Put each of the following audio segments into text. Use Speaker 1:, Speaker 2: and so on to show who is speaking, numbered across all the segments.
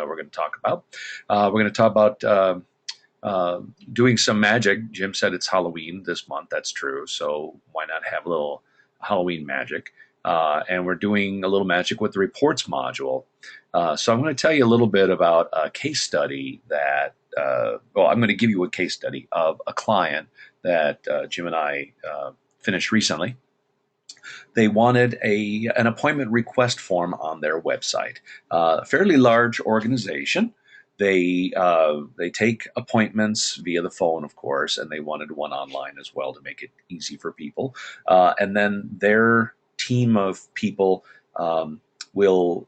Speaker 1: we're going to talk about. We're going to talk about doing some magic. Jim said it's Halloween this month. That's true. So why not have a little Halloween magic? And we're doing a little magic with the reports module. So I'm going to tell you a little bit about a case study that, well, I'm going to give you a case study of a client that Jim and I finished recently. They wanted an appointment request form on their website. A fairly large organization. They take appointments via the phone, of course, and they wanted one online as well to make it easy for people. And then their team of people will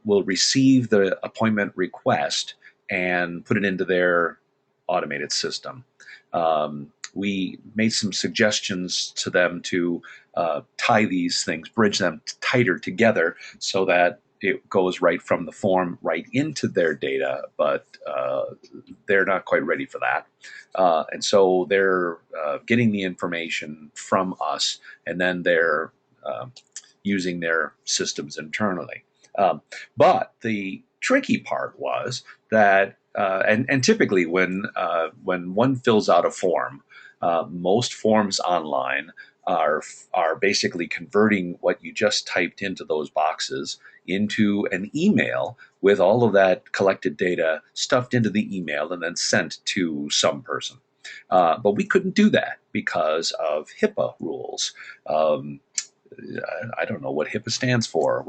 Speaker 1: receive the appointment request and put it into their automated system. We made some suggestions to them to tie these things, bridge them tighter together so that it goes right from the form right into their data, but they're not quite ready for that. And so they're getting the information from us, and then they're using their systems internally. But the tricky part was that, and typically when one fills out a form, most forms online are basically converting what you just typed into those boxes into an email with all of that collected data stuffed into the email and then sent to some person. But we couldn't do that because of HIPAA rules. I don't know what HIPAA stands for.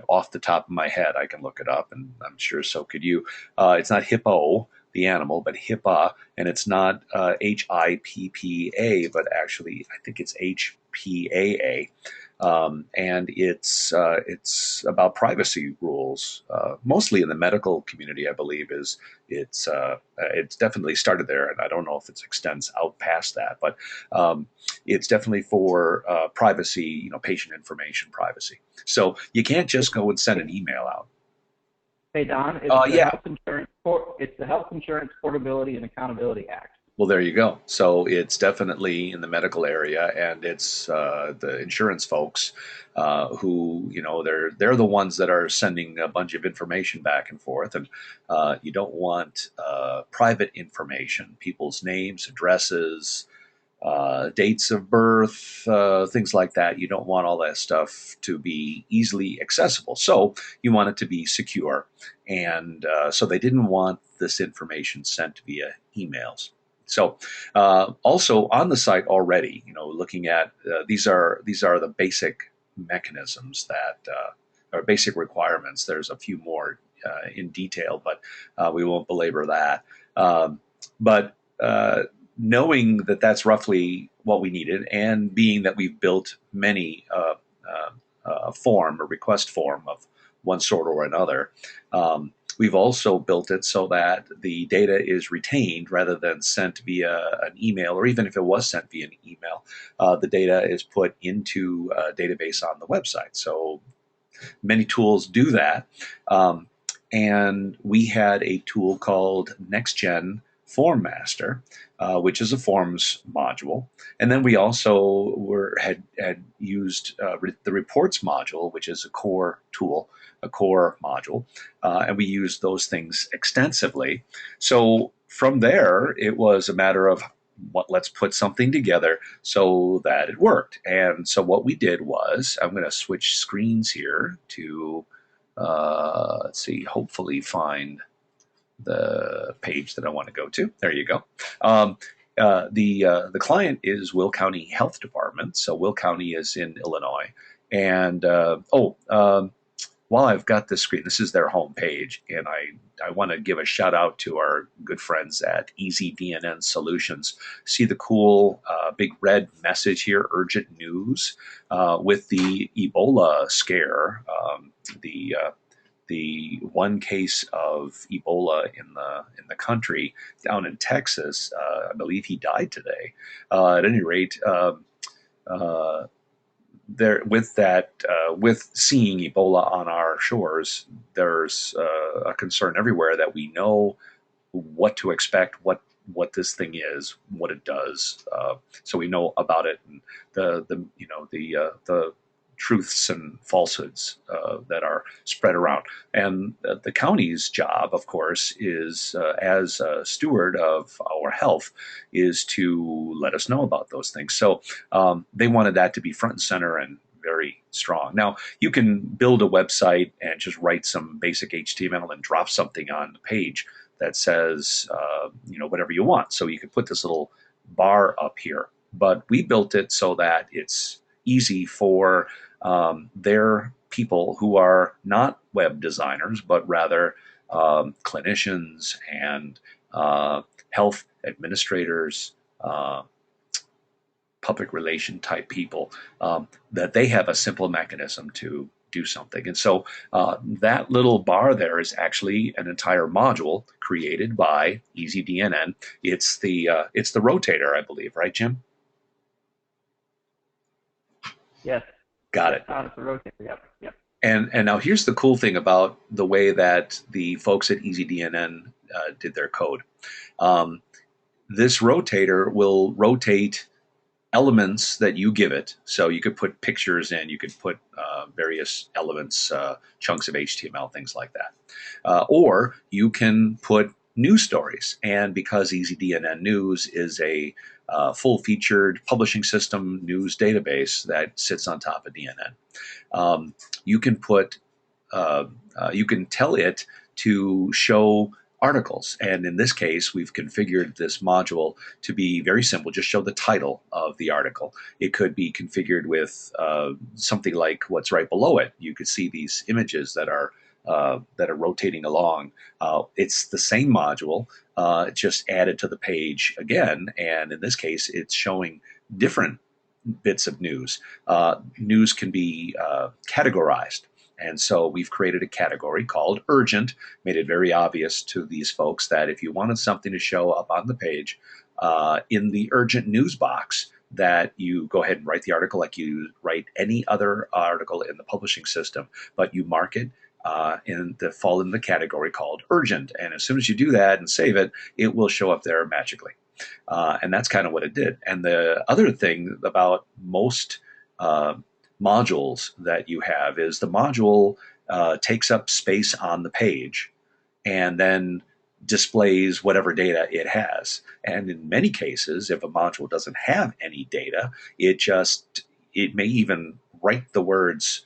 Speaker 1: Off the top of my head, I can look it up, and I'm sure so could you. It's not hippo, the animal, but HIPAA, and it's not HIPPA, but actually I think it's HPAA. And it's about privacy rules, mostly in the medical community. I believe it's definitely started there, and I don't know if it extends out past that, but it's definitely for privacy, patient information privacy. So you can't just go and send an email out.
Speaker 2: Hey Don,
Speaker 1: Yeah.
Speaker 2: It's the Health Insurance Portability and Accountability Act.
Speaker 1: Well, there you go. So it's definitely in the medical area, and it's the insurance folks who, they're the ones that are sending a bunch of information back and forth, and you don't want private information, people's names, addresses, dates of birth, things like that. You don't want all that stuff to be easily accessible. So you want it to be secure, and so they didn't want this information sent via emails. So also on the site already, looking at these are the basic mechanisms that are basic requirements. There's a few more in detail, but we won't belabor that. But knowing that that's roughly what we needed, and being that we've built many form or request form of one sort or another, we've also built it so that the data is retained rather than sent via an email, or even if it was sent via an email, the data is put into a database on the website. So many tools do that. And we had a tool called NextGen Form Master, which is a forms module. And then we also had used the reports module, which is a core tool, a core module, and we used those things extensively. So from there, it was a matter of let's put something together so that it worked. And so what we did was, I'm going to switch screens here to, let's see, hopefully find the page that I want to go to. There you go. The client is Will County Health Department. So Will County is in Illinois. And while I've got this screen, this is their home page, and I want to give a shout out to our good friends at Easy DNN Solutions. See the cool big red message here, urgent news, with the Ebola scare, the one case of Ebola in the country down in Texas. I believe he died today. At any rate, there with seeing Ebola on our shores, there's a concern everywhere that we know what to expect, what this thing is, what it does, so we know about it, and the truths and falsehoods that are spread around. And the county's job, of course, is as a steward of our health, is to let us know about those things. So they wanted that to be front and center and very strong. Now, you can build a website and just write some basic HTML and drop something on the page that says, whatever you want. So you could put this little bar up here. But we built it so that it's easy for their people who are not web designers, but rather clinicians and health administrators, public relation type people, that they have a simple mechanism to do something. And so that little bar there is actually an entire module created by EasyDNN. It's the rotator, I believe, right, Jim?
Speaker 2: Yes.
Speaker 1: Got it.
Speaker 2: It's a rotator. Yep. Yep.
Speaker 1: And now here's the cool thing about the way that the folks at EasyDNN did their code. Um, this rotator will rotate elements that you give it. So you could put pictures in, you could put various elements, chunks of HTML, things like that. Or you can put news stories. And because EasyDNN News is a full-featured publishing system news database that sits on top of DNN, you can put, you can tell it to show articles. And in this case, we've configured this module to be very simple. Just show the title of the article. It could be configured with something like what's right below it. You could see these images that are rotating along. It's the same module, just added to the page again. And in this case, it's showing different bits of news. News can be categorized. And so we've created a category called urgent, made it very obvious to these folks that if you wanted something to show up on the page in the urgent news box, that you go ahead and write the article like you write any other article in the publishing system, but you mark it fall in the category called urgent. And as soon as you do that and save it, it will show up there magically. And that's kind of what it did. And the other thing about most modules that you have is the module takes up space on the page and then displays whatever data it has. And in many cases, if a module doesn't have any data, it may even write the words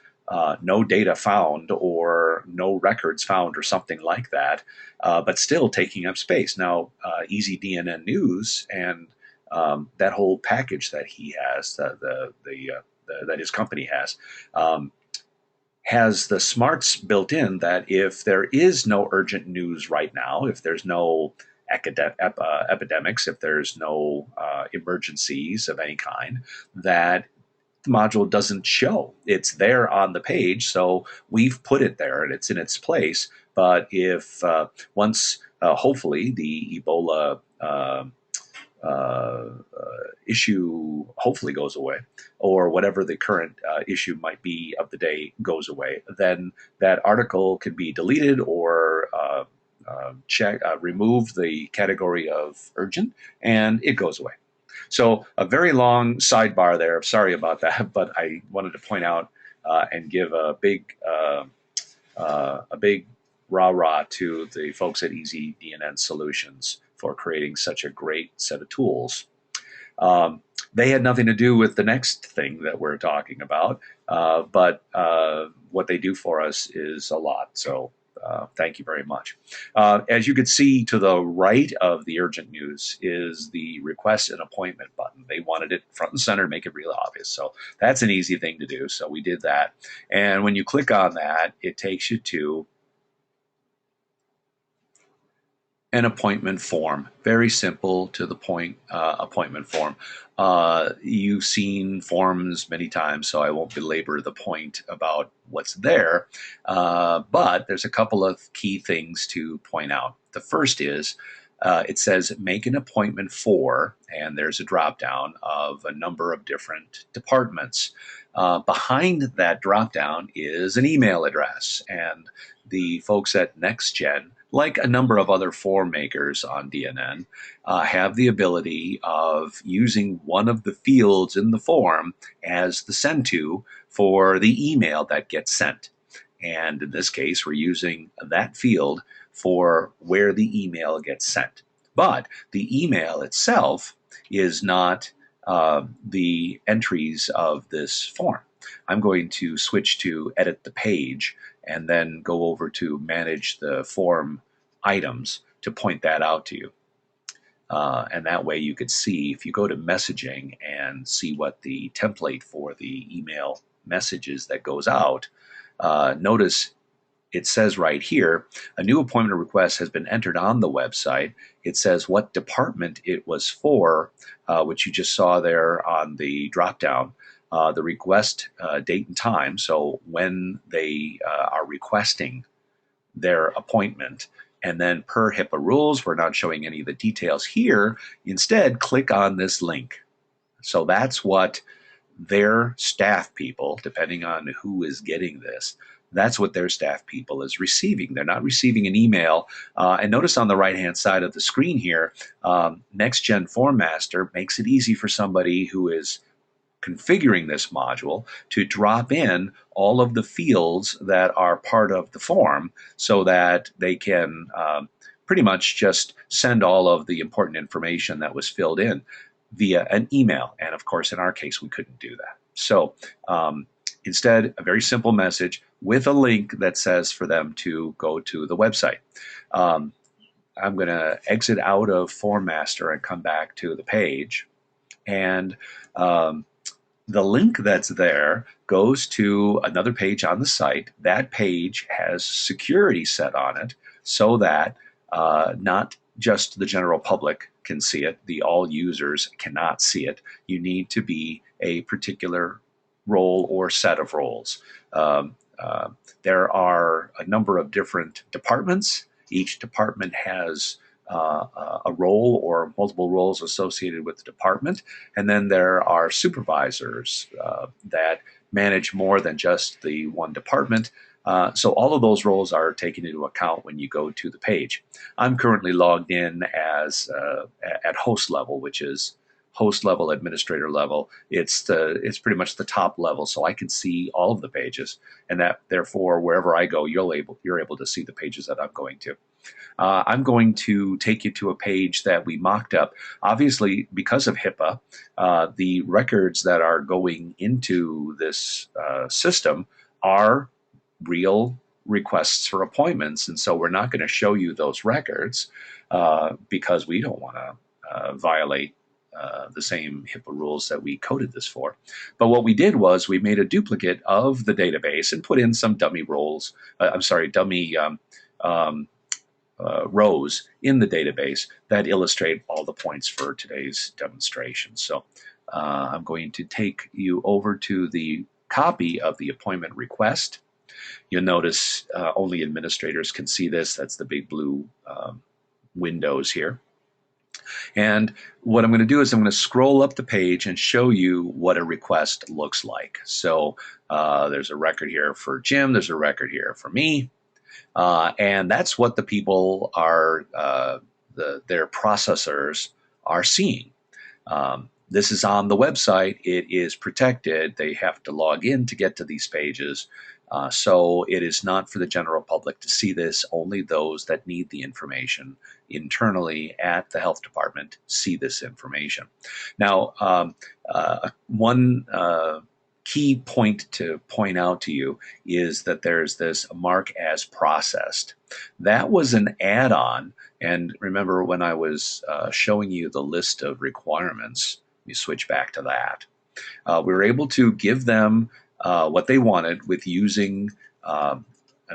Speaker 1: no data found or no records found or something like that, but still taking up space. Now, EasyDNN News and that whole package that he has, that his company has the smarts built in that if there is no urgent news right now, if there's no epidemics, if there's no emergencies of any kind, that the module doesn't show. It's there on the page, so we've put it there and it's in its place. But if once, hopefully, the Ebola issue hopefully goes away, or whatever the current issue might be of the day goes away, then that article can be deleted or remove the category of urgent, and it goes away. So a very long sidebar there. Sorry about that, but I wanted to point out and give a big rah-rah to the folks at EasyDNN Solutions for creating such a great set of tools. They had nothing to do with the next thing that we're talking about, but what they do for us is a lot. So thank you very much. As you can see to the right of the urgent news is the request an appointment button. They wanted it front and center, make it real obvious. So that's an easy thing to do. So we did that. And when you click on that, it takes you to an appointment form. Very simple, to the point appointment form. You've seen forms many times, so I won't belabor the point about what's there, but there's a couple of key things to point out. The first is it says make an appointment for, and there's a drop down of a number of different departments. Behind that drop down is an email address, and the folks at NextGen like a number of other form makers on DNN, have the ability of using one of the fields in the form as the send to for the email that gets sent. And in this case, we're using that field for where the email gets sent. But the email itself is not the entries of this form. I'm going to switch to edit the page and then go over to manage the form items to point that out to you. And that way you could see, if you go to messaging and see what the template for the email messages that goes out, notice it says right here, a new appointment request has been entered on the website. It says what department it was for, which you just saw there on the dropdown. The request date and time, so when they are requesting their appointment. And then per HIPAA rules, we're not showing any of the details here. Instead, click on this link. So that's what their staff people, depending on who is getting this, that's what their staff people is receiving. They're not receiving an email. And notice on the right-hand side of the screen here, Next Gen Form Master makes it easy for somebody who is configuring this module to drop in all of the fields that are part of the form so that they can pretty much just send all of the important information that was filled in via an email. And of course, in our case, we couldn't do that. So instead, a very simple message with a link that says for them to go to the website. I'm going to exit out of Form Master and come back to the page. And the link that's there goes to another page on the site. That page has security set on it so that not just the general public can see it, the all users cannot see it. You need to be a particular role or set of roles. There are a number of different departments. Each department has a role or multiple roles associated with the department. And then there are supervisors that manage more than just the one department. So all of those roles are taken into account when you go to the page. I'm currently logged in as at host level, which is host level, administrator level. It's pretty much the top level, so I can see all of the pages, and that therefore wherever I go, you're able to see the pages that I'm going to. I'm going to take you to a page that we mocked up. Obviously, because of HIPAA, the records that are going into this system are real requests for appointments, and so we're not going to show you those records because we don't want to violate the same HIPAA rules that we coded this for. But what we did was we made a duplicate of the database and put in some dummy roles, rows in the database that illustrate all the points for today's demonstration. So I'm going to take you over to the copy of the appointment request. You'll notice only administrators can see this. That's the big blue windows here. And what I'm going to do is I'm going to scroll up the page and show you what a request looks like. So there's a record here for Jim. There's a record here for me. And that's what the people are, their processors are seeing. This is on the website. It is protected. They have to log in to get to these pages. So it is not for the general public to see this. Only those that need the information internally at the health department see this information. Now, one key point to point out to you is that there's this mark as processed. That was an add-on. And remember when I was showing you the list of requirements, we switch back to that. We were able to give them what they wanted with using an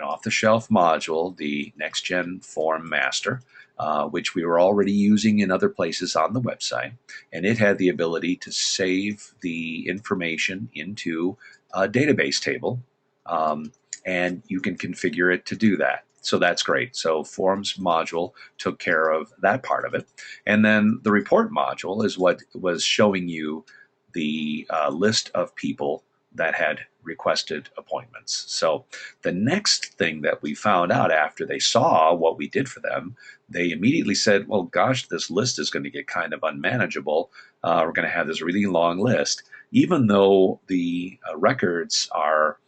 Speaker 1: off-the-shelf module, the Next Gen Form Master, which we were already using in other places on the website. And it had the ability to save the information into a database table, and you can configure it to do that. So that's great. So Forms module took care of that part of it. And then the report module is what was showing you the list of people that had requested appointments. So the next thing that we found out after they saw what we did for them, they immediately said, well, gosh, this list is going to get kind of unmanageable. We're going to have this really long list. Even though the records are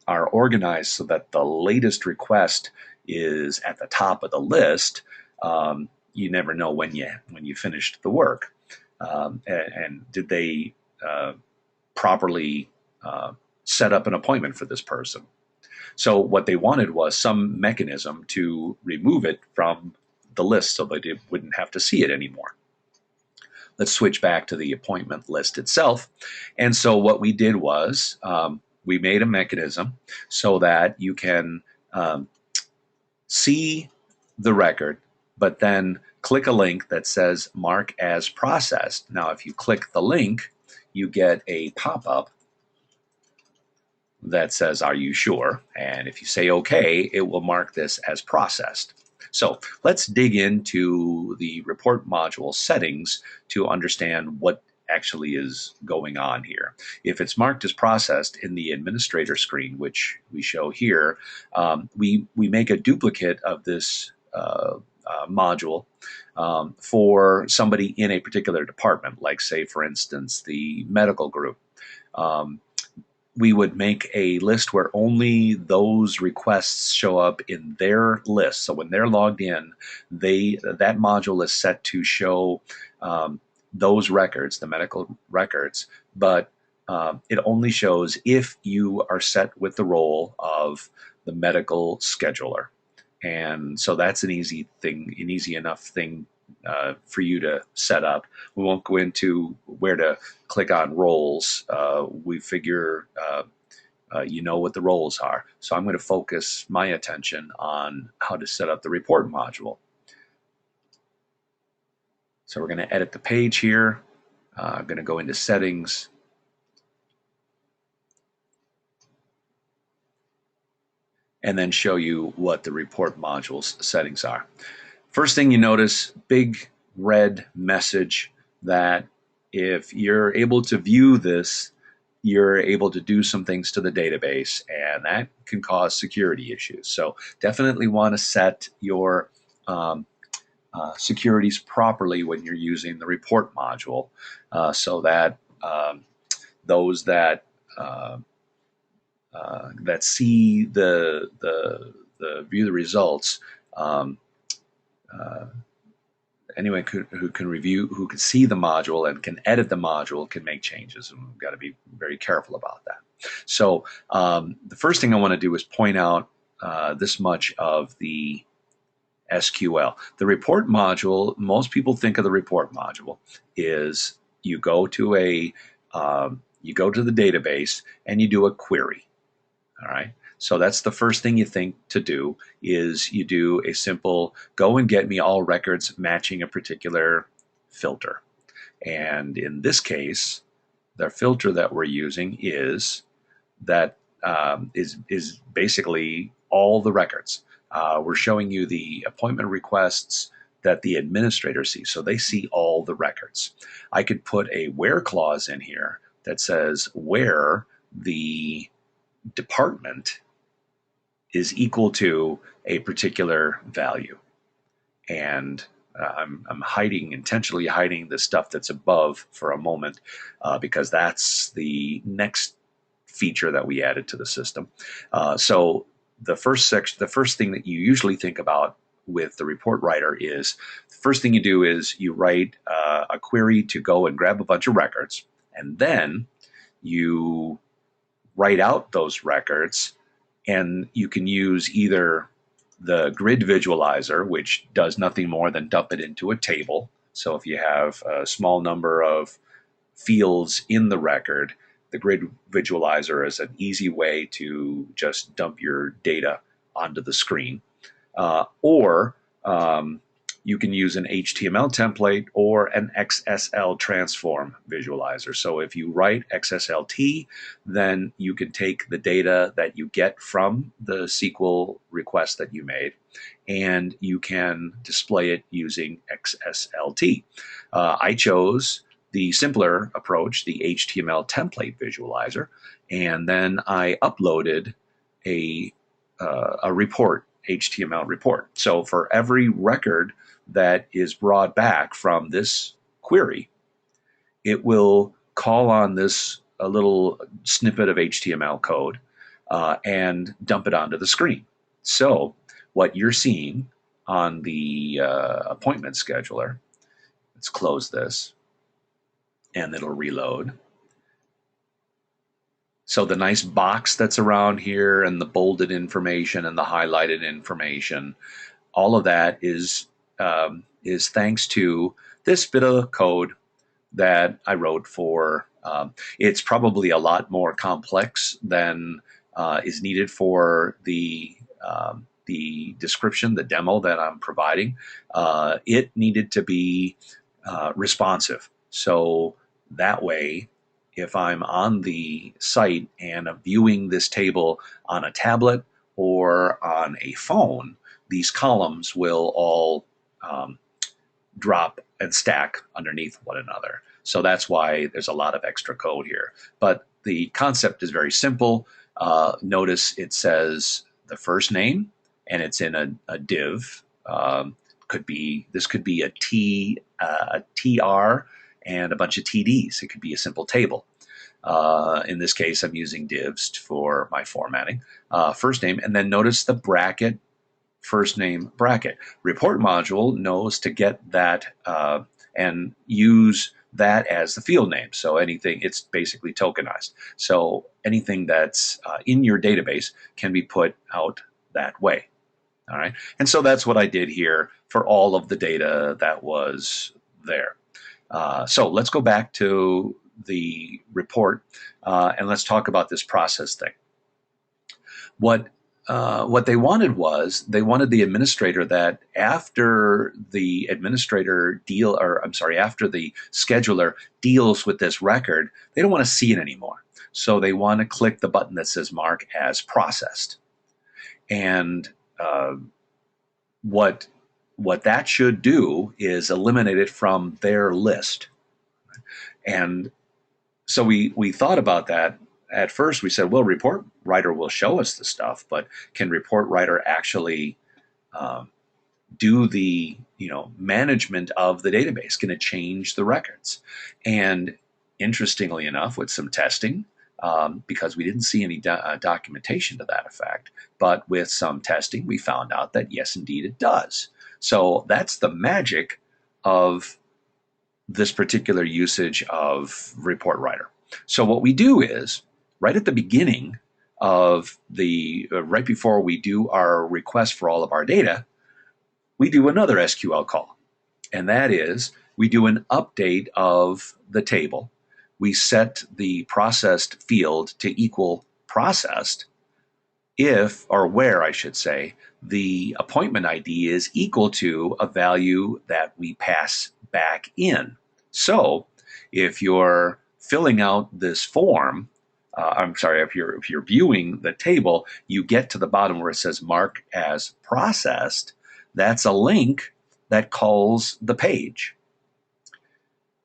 Speaker 1: organized so that the latest request is at the top of the list, you never know when you finished the work. And did they properly set up an appointment for this person? So what they wanted was some mechanism to remove it from the list so that they wouldn't have to see it anymore. Let's switch back to the appointment list itself. And so what we did was we made a mechanism so that you can see the record, but then click a link that says mark as processed. Now, if you click the link, you get a pop-up that says, are you sure? And if you say okay, it will mark this as processed. So let's dig into the report module settings to understand what actually is going on here. If it's marked as processed in the administrator screen, which we show here, we make a duplicate of this module for somebody in a particular department, like say, for instance, the medical group. We would make a list where only those requests show up in their list. So when they're logged in, that module is set to show those records, the medical records, but it only shows if you are set with the role of the medical scheduler. And so that's an easy enough thing for you to set up. We won't go into where to click on roles. We figure you know what the roles are. So I'm going to focus my attention on how to set up the report module. So we're going to edit the page here. I'm going to go into settings. And then show you what the report module's settings are. First thing you notice, big red message that if you're able to view this, you're able to do some things to the database, and that can cause security issues. So definitely want to set your securities properly when you're using the report module so that those that that see the view the results, anyone who can review, who can see the module and can edit the module, can make changes, and we've got to be very careful about that. So the first thing I want to do is point out this much of the SQL. The report module, most people think of the report module is you go to the database and you do a query. All right. So that's the first thing you think to do is you do a simple go and get me all records matching a particular filter. And in this case, the filter that we're using is basically all the records. We're showing you the appointment requests that the administrator sees. So they see all the records. I could put a where clause in here that says where the department is equal to a particular value. And I'm intentionally hiding the stuff that's above for a moment because that's the next feature that we added to the system. So the first thing that you usually think about with the report writer is the first thing you do is you write a query to go and grab a bunch of records, and then you write out those records, and you can use either the grid visualizer, which does nothing more than dump it into a table. So if you have a small number of fields in the record, the grid visualizer is an easy way to just dump your data onto the screen. Or you can use an HTML template or an XSL transform visualizer. So if you write XSLT, then you can take the data that you get from the SQL request that you made, and you can display it using XSLT. I chose the simpler approach, the HTML template visualizer, and then I uploaded a a report, HTML report. So for every record that is brought back from this query, it will call on this a little snippet of HTML code and dump it onto the screen. So what you're seeing on the appointment scheduler, let's close this and it'll reload. So the nice box that's around here and the bolded information and the highlighted information, all of that is thanks to this bit of code that I wrote for. It's probably a lot more complex than is needed for the description, the demo that I'm providing. It needed to be responsive. So that way, if I'm on the site and I'm viewing this table on a tablet or on a phone, these columns will all drop and stack underneath one another. So that's why there's a lot of extra code here. But the concept is very simple. Notice it says the first name, and it's in a div. This could be a TR, and a bunch of TDs. It could be a simple table. In this case, I'm using divs for my formatting. First name, and then notice the bracket, first name bracket. Report module knows to get that and use that as the field name. So anything, it's basically tokenized. So anything that's in your database can be put out that way. All right. And so that's what I did here for all of the data that was there. So let's go back to the report and let's talk about this process thing. What they wanted was they wanted the administrator that after the after the scheduler deals with this record, they don't want to see it anymore. So they want to click the button that says mark as processed. And what that should do is eliminate it from their list. And so we thought about that. At first we said, well, report writer will show us the stuff, but can report writer actually do the management of the database? Can it change the records? And interestingly enough, with some testing, because we didn't see any documentation to that effect, but with some testing, we found out that yes, indeed, it does. So that's the magic of this particular usage of report writer. So what we do is right at the beginning of right before we do our request for all of our data, we do another SQL call. And that is we do an update of the table. We set the processed field to equal processed if, or where I should say, the appointment ID is equal to a value that we pass back in. So if you're filling out this form, if you're viewing the table, you get to the bottom where it says mark as processed. That's a link that calls the page.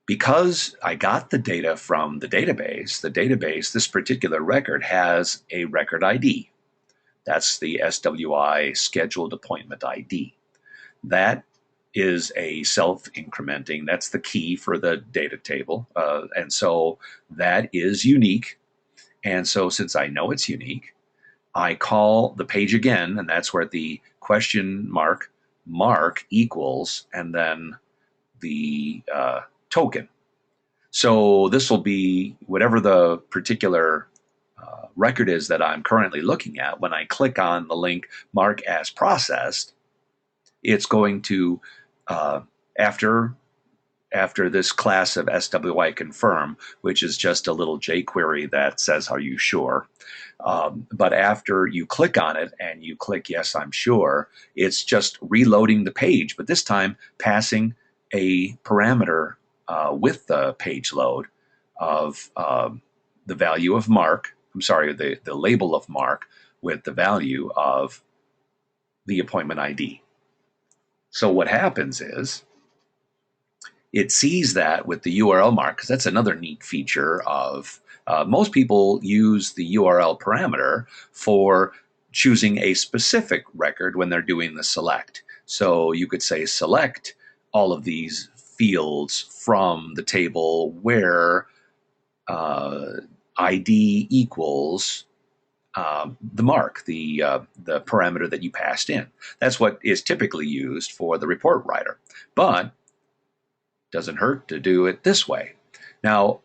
Speaker 1: Because I got the data from the database, this particular record has a record ID. That's the SWI scheduled appointment ID. That is a self-incrementing. That's the key for the data table. And so that is unique. And so since I know it's unique, I call the page again, and that's where the question mark equals, and then the token. So this will be whatever the particular record is that I'm currently looking at. When I click on the link mark as processed, it's going to, after this class of SWI confirm, which is just a little jQuery that says, are you sure? But after you click on it and you click, yes, I'm sure, it's just reloading the page, but this time passing a parameter with the page load of the value of mark, the label of mark with the value of the appointment ID. So what happens is it sees that with the URL mark, because that's another neat feature of most people use the URL parameter for choosing a specific record when they're doing the select. So you could say select all of these fields from the table where uh, ID equals the mark, the parameter that you passed in. That's what is typically used for the report writer, but doesn't hurt to do it this way. Now,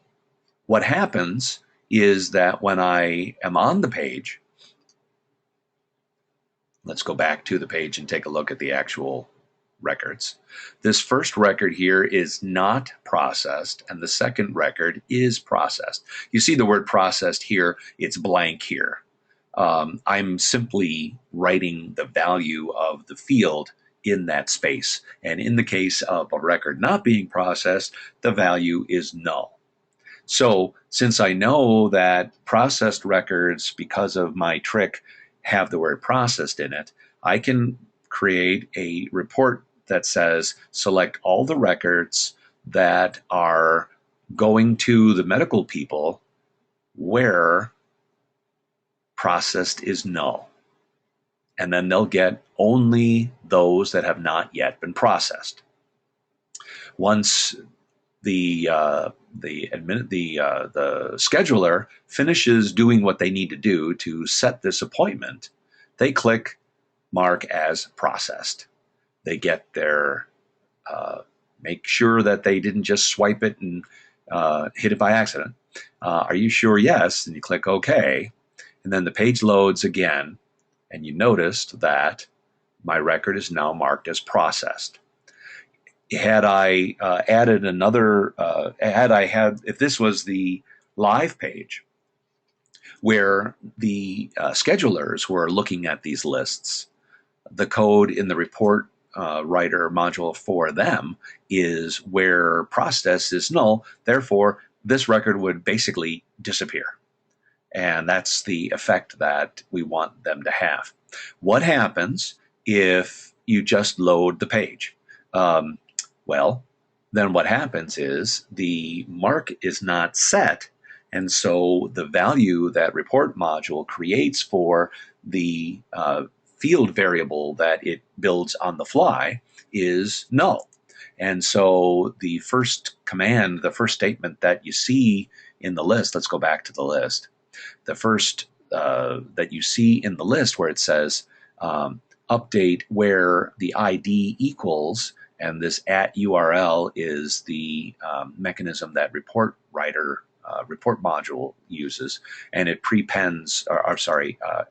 Speaker 1: what happens is that when I am on the page, let's go back to the page and take a look at the actual records. This first record here is not processed, and the second record is processed. You see the word processed here, it's blank here. I'm simply writing the value of the field in that space. And in the case of a record not being processed, the value is null. So since I know that processed records, because of my trick, have the word processed in it, I can create a report that says select all the records that are going to the medical people where processed is null. And then they'll get only those that have not yet been processed. Once the scheduler finishes doing what they need to do to set this appointment, they click mark as processed. They get their make sure that they didn't just swipe it and hit it by accident. Are you sure? Yes. And you click OK. And then the page loads again, and you noticed that my record is now marked as processed. Had I added another, if this was the live page where the schedulers were looking at these lists, the code in the report writer module for them is where process is null. Therefore, this record would basically disappear. And that's the effect that we want them to have. What happens if you just load the page? Well, then what happens is the mark is not set. And so the value that report module creates for the field variable that it builds on the fly is null. And so the first command, the first statement that you see in the list, let's go back to the list. The first that you see in the list where it says update where the ID equals, and this at URL is the mechanism that report writer report module uses, and it prepends,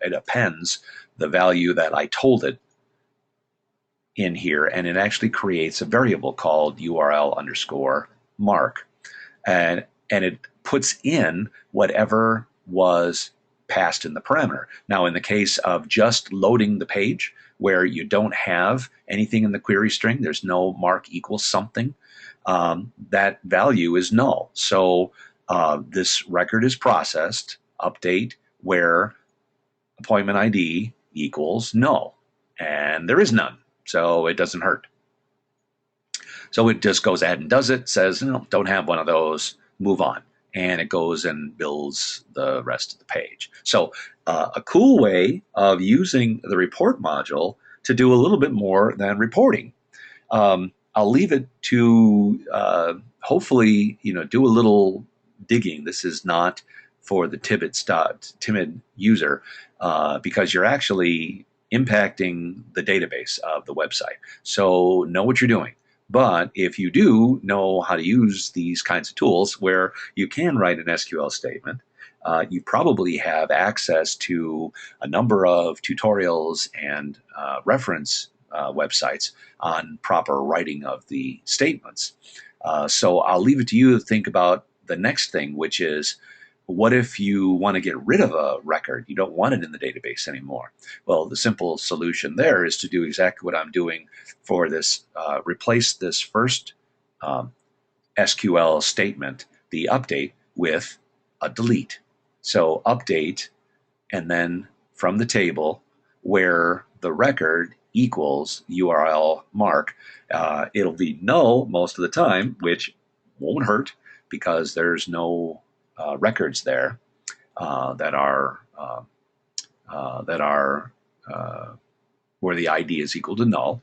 Speaker 1: it appends the value that I told it in here, and it actually creates a variable called URL underscore mark, and it puts in whatever was passed in the parameter. Now, in the case of just loading the page where you don't have anything in the query string, there's no mark equals something, that value is null. So this record is processed, update where appointment ID equals null, and there is none, so it doesn't hurt. So it just goes ahead and does it, says, no, don't have one of those, move on. And it goes and builds the rest of the page. So a cool way of using the report module to do a little bit more than reporting. I'll leave it to hopefully, do a little digging. This is not for the timid user because you're actually impacting the database of the website. So know what you're doing. But if you do know how to use these kinds of tools where you can write an SQL statement, you probably have access to a number of tutorials and reference websites on proper writing of the statements. So I'll leave it to you to think about the next thing, which is, what if you want to get rid of a record? You don't want it in the database anymore. Well, the simple solution there is to do exactly what I'm doing for this. Replace this first SQL statement, the update, with a delete. So update, and then from the table where the record equals URL mark. It'll be null most of the time, which won't hurt because there's no records there that are where the ID is equal to null,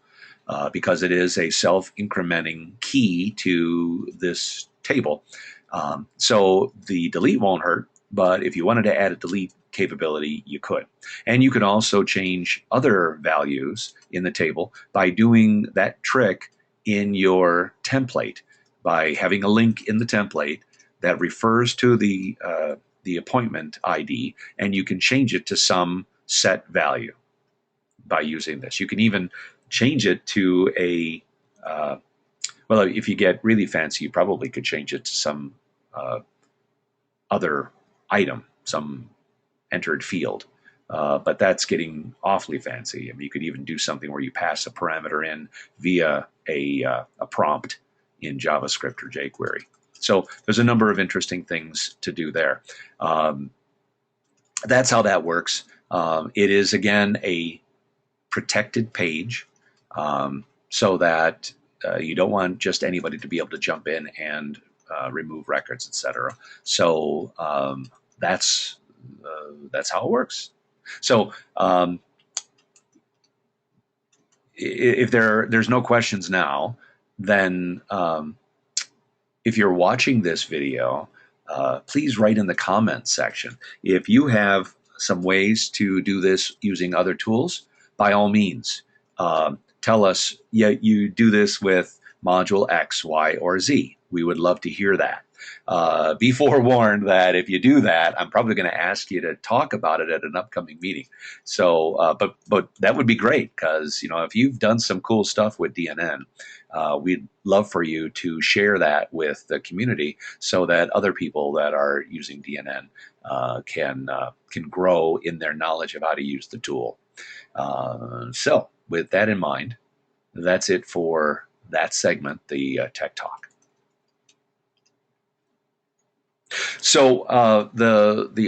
Speaker 1: because it is a self-incrementing key to this table. So the delete won't hurt, but if you wanted to add a delete capability, you could. And you can also change other values in the table by doing that trick in your template, by having a link in the template that refers to the appointment ID, and you can change it to some set value by using this. You can even change it to a well, if you get really fancy, you probably could change it to some other item, some entered field. But that's getting awfully fancy. I mean, you could even do something where you pass a parameter in via a prompt in JavaScript or jQuery. So there's a number of interesting things to do there. That's how that works. It is, again, a protected page, so that you don't want just anybody to be able to jump in and remove records, etc. So that's how it works. So if there's no questions now, then if you're watching this video, please write in the comments section. If you have some ways to do this using other tools, by all means, tell us, yeah, you do this with module X, Y, or Z. We would love to hear that. Be forewarned that if you do that, I'm probably going to ask you to talk about it at an upcoming meeting. So, but that would be great, because if you've done some cool stuff with DNN, we'd love for you to share that with the community so that other people that are using DNN can grow in their knowledge of how to use the tool. So, with that in mind, that's it for that segment, the Tech Talk. So the